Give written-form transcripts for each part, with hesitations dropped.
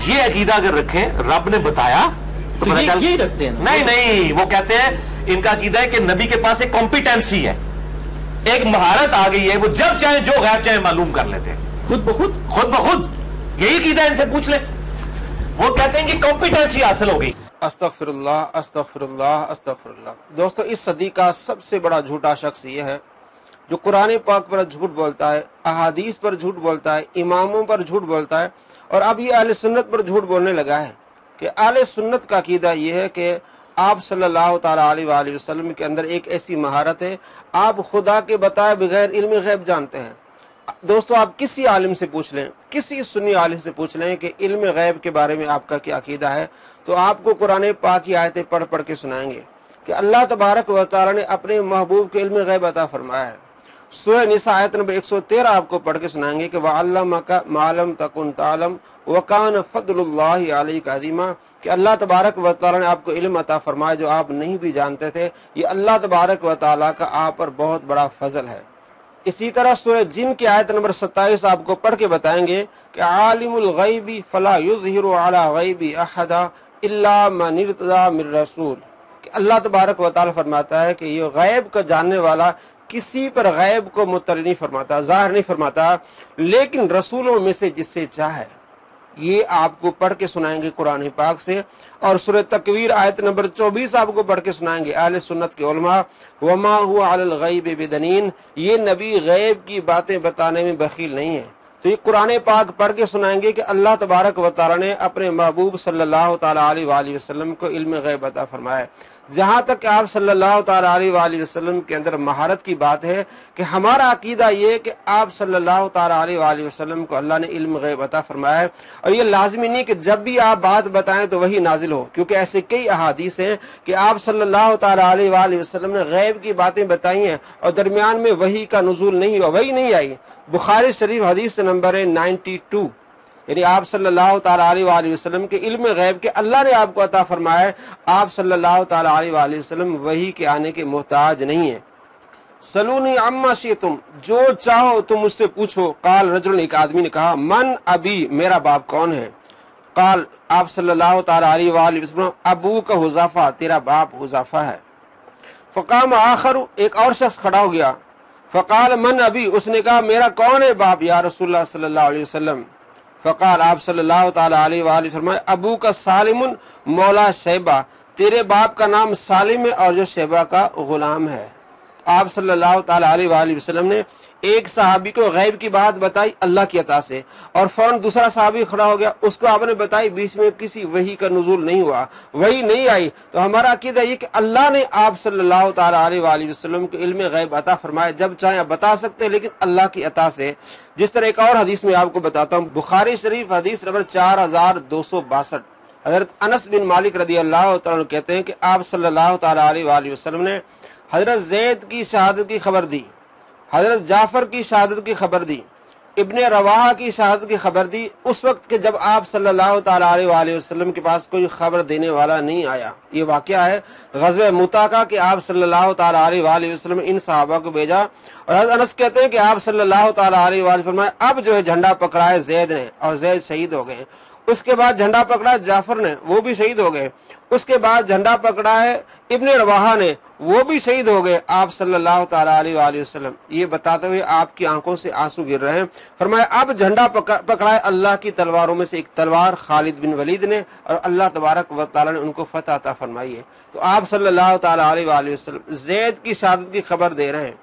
یہ عقیدہ اگر رکھیں رب نے بتایا تو پتہ چل یہی رکھتے ہیں. نہیں وہ کہتے ہیں ان کا عقیدہ ہے کہ نبی کے پاس ایک کمپیٹنسی ہے, ایک مہارت آ گئی ہے, وہ جب چاہیں جو غیب چاہیں معلوم کر لیتے ہیں خود بخود. یہی عقیدہ ان سے پوچھ لیں. وہ کہتے ہیں کہ کمپیٹنسی حاصل ہو گئی. استغفر اللہ استغفر اللہ استغفر اللہ. دوستو اس صدی کا سب سے بڑا جھوٹا شخص یہ ہے جو قرآن پاک پر جھوٹ بولتا ہے, احادیث پر جھوٹ بولتا ہے, اماموں پر جھوٹ بولتا ہے, اور اب یہ اہل سنت پر جھوٹ بولنے لگا ہے کہ اہل سنت کا عقیدہ یہ ہے کہ آپ صلی اللہ تعالیٰ علیہ وآلہ وسلم کے اندر ایک ایسی مہارت ہے, آپ خدا کے بتائے بغیر علم غیب جانتے ہیں. دوستو آپ کسی عالم سے پوچھ لیں, کسی سنی عالم سے پوچھ لیں کہ علم غیب کے بارے میں آپ کا کیا عقیدہ ہے, تو آپ کو قرآن پاک کی آیتیں پڑھ کے سنائیں گے کہ اللہ تبارک و تعالیٰ نے اپنے محبوب کے علم غیب عطا فرمایا ہے. سورہ نساء آیت نمبر 113 آپ کو پڑھ کے سنائیں گے کہ وَعَلَّمَكَ مَا لَمْ تَكُنْ تَعْلَمْ وَكَانَ فَضْلُ اللَّهِ عَلَيْكَ عَظِيمًا, کہ اللہ تبارک و تعالیٰ نے آپ کو علم عطا فرمایا جو آپ نہیں بھی جانتے تھے. یہ اللہ تبارک و تعالیٰ کا آپ پر بہت بڑا فضل ہے. اسی طرح سورہ جن کی آیت نمبر 27 آپ کو پڑھ کے بتائیں گے کہ عالم الغیب فلا یظہر علی غیب احد الا من ارتضی من رسول, کہ اللہ تبارک و تعالیٰ فرماتا ہے کہ یہ غیب کا جاننے والا کسی پر غیب کو مطلع نہیں فرماتا, ظاہر نہیں فرماتا, لیکن رسولوں میں سے جس سے چاہے. یہ آپ کو پڑھ کے سنائیں گے قرآن پاک سے. اور سورہ تکویر آیت نمبر 24 آپ کو پڑھ کے سنائیں گے اہل سنت کے علماء, وما هو علی الغیب بدنین, یہ نبی غیب کی باتیں بتانے میں بخیل نہیں ہے. تو یہ قرآن پاک پڑھ کے سنائیں گے کہ اللہ تبارک و تعالیٰ نے اپنے محبوب صلی اللہ تعالیٰ علیہ وآلہ وسلم کو علم غیب عطا فرمایا ہے. جہاں تک کہ آپ صلی اللہ تعالیٰ علیہ وآلہ وسلم کے اندر مہارت کی بات ہے کہ ہمارا عقیدہ یہ کہ آپ صلی اللہ تعالیٰ علیہ وآلہ وسلم کو اللہ نے علم غیب عطا فرمایا ہے, اور یہ لازمی نہیں کہ جب بھی آپ بات بتائیں تو وہی نازل ہو, کیونکہ ایسے کئی احادیث ہیں کہ آپ صلی اللہ تعالیٰ علیہ وآلہ وسلم نے غیب کی باتیں بتائی ہیں اور درمیان میں وحی کا نزول نہیں ہوا, وہی نہیں آئی. بخاری شریف حدیث نمبر 92, یعنی آپ صلی اللہ تعالیٰ علیہ وآلہ وسلم کے علم غیب کے اللہ نے آپ کو عطا فرمایا ہے, آپ صلی اللہ تعالیٰ علیہ وآلہ وسلم وحی کے آنے کے محتاج نہیں ہیں. سلونی عما شئتم, جو چاہو تم مجھ سے پوچھو. قال رجل, ایک آدمی نے کہا, من ابی, میرا باپ کون ہے. قال, آپ صلی اللہ تعالیٰ علیہ وآلہ وسلم, ابو کا حذیفہ, تیرا باپ حذیفہ ہے. فقام آخر, ایک اور شخص کھڑا ہو گیا. فقال من ابی, اس نے کہا میرا کون ہے باپ یا رسول اللہ صلی اللہ علیہ وسلم. فقال, آپ صلی اللہ تعالیٰ علیہ وآلہ فرمائے, ابو کا سالم مولا شیبہ, تیرے باپ کا نام سالم ہے اور جو شیبہ کا غلام ہے. آپ صلی اللہ تعالیٰ علیہ وآلہ وسلم نے ایک صحابی کو غیب کی بات بتائی اللہ کی عطا سے, اور فوراً دوسرا صحابی کھڑا ہو گیا, اس کو آپ نے بتائی, بیچ میں کسی وحی کا نزول نہیں ہوا, وحی نہیں آئی. تو ہمارا عقیدہ یہ کہ اللہ نے آپ صلی اللہ تعالیٰ علیہ وآلہ وسلم کو علم غیب عطا فرمایا, جب چاہیں آپ بتا سکتے ہیں, لیکن اللہ کی عطا سے. جس طرح ایک اور حدیث میں آپ کو بتاتا ہوں, بخاری شریف حدیث نمبر 4262, حضرت انس بن مالک رضی اللہ تعالیٰ کہتے ہیں کہ آپ صلی اللہ تعالیٰ علیہ وآلہ وسلم نے حضرت زید کی شہادت کی خبر دی, حضرت جعفر کی شہادت کی خبر دی, ابن رواحہ کی شہادت کی خبر دی, اس وقت کہ جب آپ صلی اللہ تعالیٰ علیہ وآلہ وسلم کے پاس کوئی خبر دینے والا نہیں آیا. یہ واقعہ ہے غزوہ مؤتہ کا کہ آپ صلی اللہ تعالیٰ علیہ وآلہ وسلم ان صحابہ کو بھیجا, اور حضرت انس کہتے ہیں کہ آپ صلی اللہ تعالیٰ علیہ وآلہ فرمائے, اب جو ہے جھنڈا پکڑا ہے زید نے, اور زید شہید ہو گئے. اس کے بعد جھنڈا پکڑا جعفر نے, وہ بھی شہید ہو گئے. اس کے بعد جھنڈا پکڑا ہے ابن رواحہ نے, وہ بھی شہید ہو گئے. آپ صلی اللہ تعالیٰ علیہ وآلہ وسلم یہ بتاتے ہوئے آپ کی آنکھوں سے آنسو گر رہے ہیں, فرمایا اب جھنڈا پکڑا ہے اللہ کی تلواروں میں سے ایک تلوار خالد بن ولید نے, اور اللہ تبارک و تعالیٰ نے ان کو فتح عطا فرمائی ہے. تو آپ صلی اللہ تعالیٰ علیہ وآلہ وسلم زید کی شہادت کی خبر دے رہے ہیں,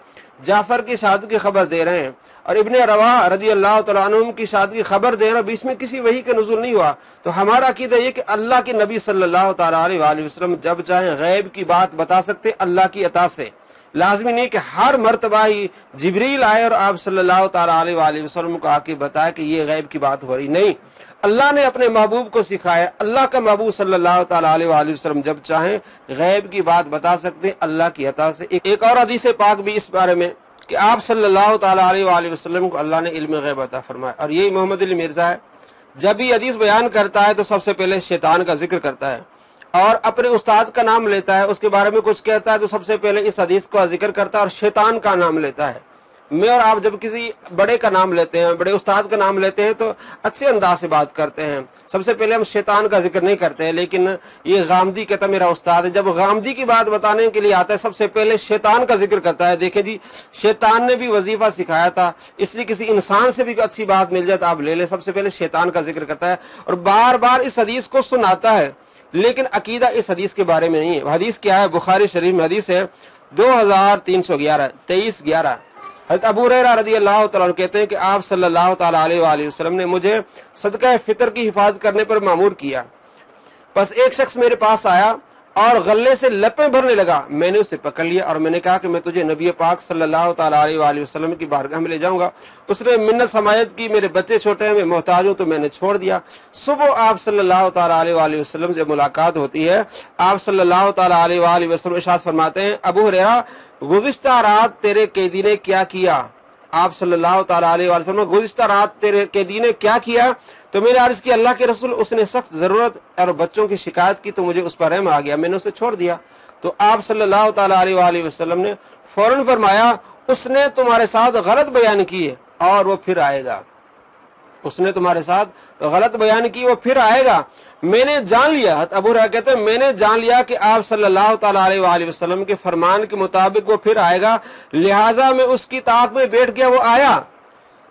جعفر کی شہادت کی خبر دے رہے ہیں, اور ابن رواحہ رضی اللہ تعالیٰ عنہم کی شہادت کی خبر دے رہے ہیں, بیچ میں کسی وحی کا نزول نہیں ہوا. تو ہمارا عقیدہ یہ کہ اللہ کے نبی صلی اللہ تعالیٰ علیہ وآلہ وسلم جب چاہیں غیب کی بات بتا سکتے اللہ کی عطا سے. لازمی نہیں کہ ہر مرتبہ ہی جبریل آئے اور آپ صلی اللہ تعالیٰ علیہ وآلہ وسلم کو آ کے بتائے کہ یہ غیب کی بات ہو رہی. نہیں, اللہ نے اپنے محبوب کو سکھایا, اللہ کا محبوب صلی اللہ تعالیٰ علیہ وآلہ وسلم جب چاہیں غیب کی بات بتا سکتے اللہ کی عطا سے. ایک اور حدیث پاک بھی اس بارے میں کہ آپ صلی اللہ تعالیٰ علیہ وآلہ وسلم کو اللہ نے علم غیب عطا فرمایا. اور یہی محمد علی مرزا ہے, جب یہ حدیث بیان کرتا ہے تو سب سے پہلے شیطان کا ذکر کرتا ہے, اور اپنے استاد کا نام لیتا ہے, اس کے بارے میں کچھ کہتا ہے تو سب سے پہلے اس حدیث کا ذکر کرتا ہے اور شیطان کا نام لیتا ہے. میں اور آپ جب کسی بڑے کا نام لیتے ہیں, بڑے استاد کا نام لیتے ہیں تو اچھے انداز سے بات کرتے ہیں. سب سے پہلے ہم شیطان کا ذکر نہیں کرتے ہیں, لیکن یہ غامدی کہتا میرا استاد ہے, جب غامدی کی بات بتانے کے لیے آتا ہے سب سے پہلے شیطان کا ذکر کرتا ہے. دیکھیں جی, شیطان نے بھی وظیفہ سکھایا تھا, اس لیے کسی انسان سے بھی اچھی بات مل جائے تو آپ لے لیں, سب سے پہلے شیطان کا ذکر کرتا ہے اور بار بار اس حدیث کو سناتا ہے, لیکن عقیدہ اس حدیث کے بارے میں نہیں ہے. حدیث کیا ہے؟ بخاری شریف میں حدیث ہے 2311 2311. حضرت ابو ہریرہ رضی اللہ تعالیٰ عنہ کہتے ہیں کہ آپ صلی اللہ تعالیٰ علیہ وآلہ وسلم نے مجھے صدقہ فطر کی حفاظت کرنے پر مامور کیا. بس ایک شخص میرے پاس آیا اور غلے سے لپیں بھرنے لگا, میں نے اسے پکڑ لیا اور میں نے کہا کہ میں تجھے نبی پاک صلی اللہ تعالیٰ علیہ وآلہ وسلم کی بارگاہ میں لے جاؤں گا. اس نے منت سماعت کی, میرے بچے چھوٹے ہیں, میں محتاج ہوں, تو میں نے چھوڑ دیا. صبح آپ صلی اللہ تعالیٰ علیہ وآلہ وسلم سے ملاقات ہوتی ہے. آپ صلی اللہ تعالیٰ علیہ وآلہ وسلم ارشاد فرماتے ہیں, ابو ہریرہ گزشتہ رات تیرے قیدی نے کیا کیا؟ آپ صلی اللہ تعالیٰ علیہ وآلہ وسلم گزشتہ رات تیرے قیدی نے کیا کیا؟ تو میں نے عرض کی اللہ کے رسول اس نے سخت ضرورت اور بچوں کی شکایت کی تو مجھے اس پر رحم آ گیا, میں نے اسے چھوڑ دیا. تو آپ صلی اللہ تعالیٰ علیہ وآلہ وسلم نے فوراً فرمایا اس نے تمہارے ساتھ غلط بیان کی ہے اور وہ پھر آئے گا. اس نے تمہارے ساتھ غلط بیان کی, وہ پھر آئے گا. میں نے جان لیا, ابو ہریرہ کہتے ہیں میں نے جان لیا کہ آپ صلی اللہ تعالیٰ علیہ وآلہ وسلم کے فرمان کے مطابق وہ پھر آئے گا, لہٰذا میں اس کی طاق میں بیٹھ گیا, وہ آیا.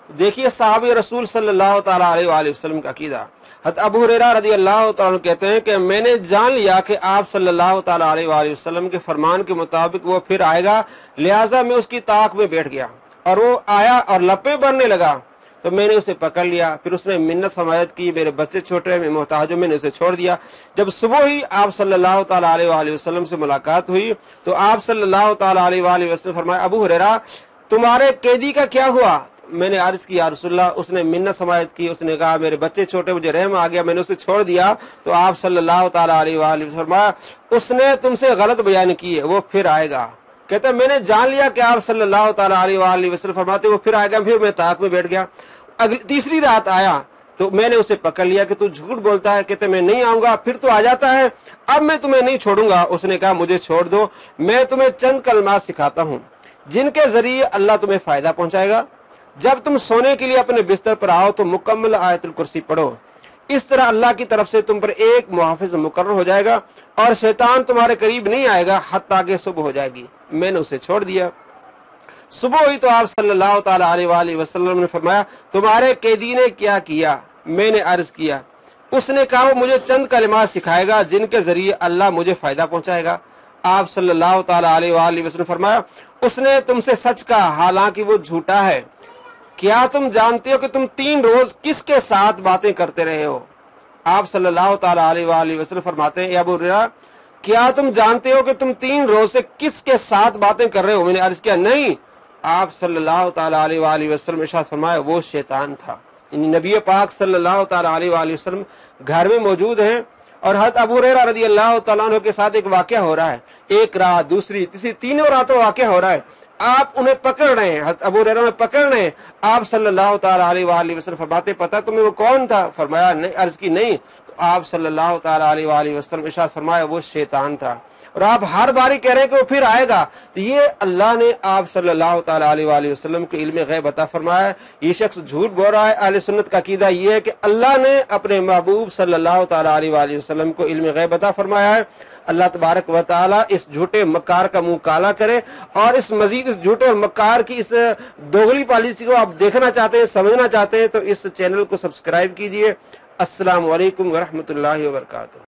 دیکھیے صحابی رسول صلی اللہ تعالیٰ علیہ وآلہ وسلم کا عقیدہ. حضرت ابو ہریرہ رضی اللہ تعالیٰ عنہ کہتے ہیں کہ میں نے جان لیا کہ آپ صلی اللہ تعالیٰ علیہ وآلہ وسلم کے فرمان کے مطابق وہ پھر آئے گا, لہٰذا میں اس کی طاق میں بیٹھ گیا. اور وہ آیا اور لپیں بھرنے لگا تو میں نے اسے پکڑ لیا. پھر اس نے منت سماعت کی, میرے بچے چھوٹے, میں محتاج ہوں, میں نے اسے چھوڑ دیا. جب صبح ہی آپ صلی اللہ تعالیٰ علیہ وآلہ وسلم سے ملاقات ہوئی تو آپ صلی اللہ تعالیٰ علیہ وآلہ وسلم فرمایا, ابو ہریرہ تمہارے قیدی کا کیا ہوا؟ میں نے عرض کی یا رسول اللہ اس نے منت سماعت کی, اس نے کہا میرے بچے چھوٹے, مجھے رحم آ گیا, میں نے اسے چھوڑ دیا. تو آپ صلی اللہ تعالیٰ علیہ وآلہ وسلم فرمایا اس نے تم سے غلط بیان کی ہے, وہ پھر آئے گا. کہتے ہیں میں نے جان لیا کہ آپ صلی اللہ تعالیٰ علیہ وآلہ وسلم فرماتے وہ پھر آئے گا. پھر میں طاق میں بیٹھ گیا. تیسری رات آیا تو میں نے اسے پکڑ لیا کہ تو جھوٹ بولتا ہے. کہتے میں نہیں آؤں گا. پھر تو آ جاتا ہے, اب میں تمہیں نہیں چھوڑوں گا. اس نے کہا مجھے چھوڑ دو, میں تمہیں چند کلمات سکھاتا ہوں جن کے ذریعے اللہ تمہیں فائدہ پہنچائے گا. جب تم سونے کے لیے اپنے بستر پر آؤ تو مکمل آیت الکرسی پڑھو, اس طرح اللہ کی طرف سے تم پر ایک محافظ مقرر ہو جائے گا اور شیطان تمہارے قریب نہیں آئے گا حتیٰ کہ صبح ہو جائے گی. میں نے اسے چھوڑ دیا. صبح ہوئی تو آپ صلی اللہ تعالیٰ علیہ وآلہ وسلم نے فرمایا تمہارے قیدی نے کیا کیا؟ میں نے عرض کیا. اس نے کہا وہ مجھے چند کلمات سکھائے گا جن کے ذریعے اللہ مجھے فائدہ پہنچائے گا. آپ صلی اللہ تعالیٰ علیہ وآلہ وسلم فرمایا اس نے تم سے سچ کہا حالانکہ وہ جھوٹا ہے. کیا تم جانتے ہو کہ تم 3 روز کس کے ساتھ باتیں کرتے رہے ہو؟ آپ صلی اللہ تعالیٰ علیہ وآلہ وسلم فرماتے ہیں اے ابو ہریرہ کیا تم جانتے ہو کہ تم 3 روز سے کس کے ساتھ باتیں کر رہے ہو؟ میں نے عرض کیا نہیں. آپ صلی اللہ تعالیٰ علیہ وآلہ وسلم ارشاد فرمایا وہ شیطان تھا. یعنی نبی پاک صلی اللہ تعالیٰ علیہ وآلہ وسلم گھر میں موجود ہیں اور حضرت ابو ہریرہ رضی اللہ تعالیٰ عنہ کے ساتھ ایک واقعہ ہو رہا ہے. ایک رات, دوسری, تیسری, 3 راتوں واقعہ ہو رہا ہے. آپ انہیں پکڑ رہے ہیں, حضرت ابو ہریرہ میں پکڑ رہے ہیں. آپ صلی اللہ تعالیٰ علیہ وآلہ وسلم فرماتے پتہ تمہیں وہ کون تھا؟ فرمایا نہیں. عرض کی نہیں. تو آپ صلی اللہ تعالیٰ علیہ وآلہ وسلم ارشاد فرمایا وہ شیطان تھا. اور آپ ہر باری کہہ رہے ہیں کہ وہ پھر آئے گا. تو یہ اللہ نے آپ صلی اللہ تعالیٰ علیہ وآلہ وسلم کو علم غیب عطا فرمایا ہے. یہ شخص جھوٹ بول رہا ہے. اہل سنت کا عقیدہ یہ ہے کہ اللہ نے اپنے محبوب صلی اللہ تعالیٰ علیہ وآلہ وسلم کو علم غیب عطا فرمایا ہے. اللہ تبارک و تعالیٰ اس جھوٹے مکار کا منہ کالا کرے اور اس مزید اس جھوٹے مکار کی اس دوغلی پالیسی کو آپ دیکھنا چاہتے ہیں, سمجھنا چاہتے ہیں تو اس چینل کو سبسکرائب کیجئے. السلام علیکم ورحمۃ اللہ وبرکاتہ.